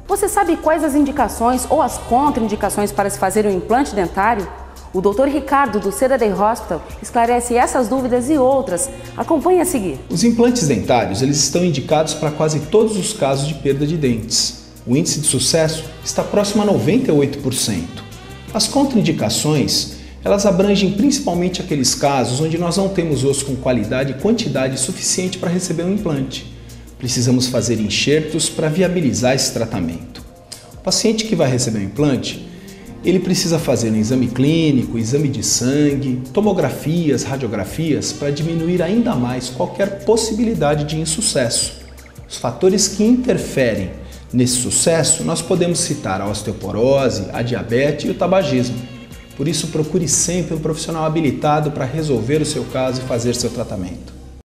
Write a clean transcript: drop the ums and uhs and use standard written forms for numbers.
Você sabe quais as indicações ou as contraindicações para se fazer um implante dentário? O Dr. Ricardo, do Cedar Day Hospital, esclarece essas dúvidas e outras. Acompanhe a seguir. Os implantes dentários eles estão indicados para quase todos os casos de perda de dentes. O índice de sucesso está próximo a 98%. As contraindicações, elas abrangem principalmente aqueles casos onde nós não temos osso com qualidade e quantidade suficiente para receber um implante. Precisamos fazer enxertos para viabilizar esse tratamento. O paciente que vai receber um implante, ele precisa fazer um exame clínico, exame de sangue, tomografias, radiografias para diminuir ainda mais qualquer possibilidade de insucesso. Os fatores que interferem nesse sucesso nós podemos citar a osteoporose, a diabetes e o tabagismo. Por isso procure sempre um profissional habilitado para resolver o seu caso e fazer seu tratamento.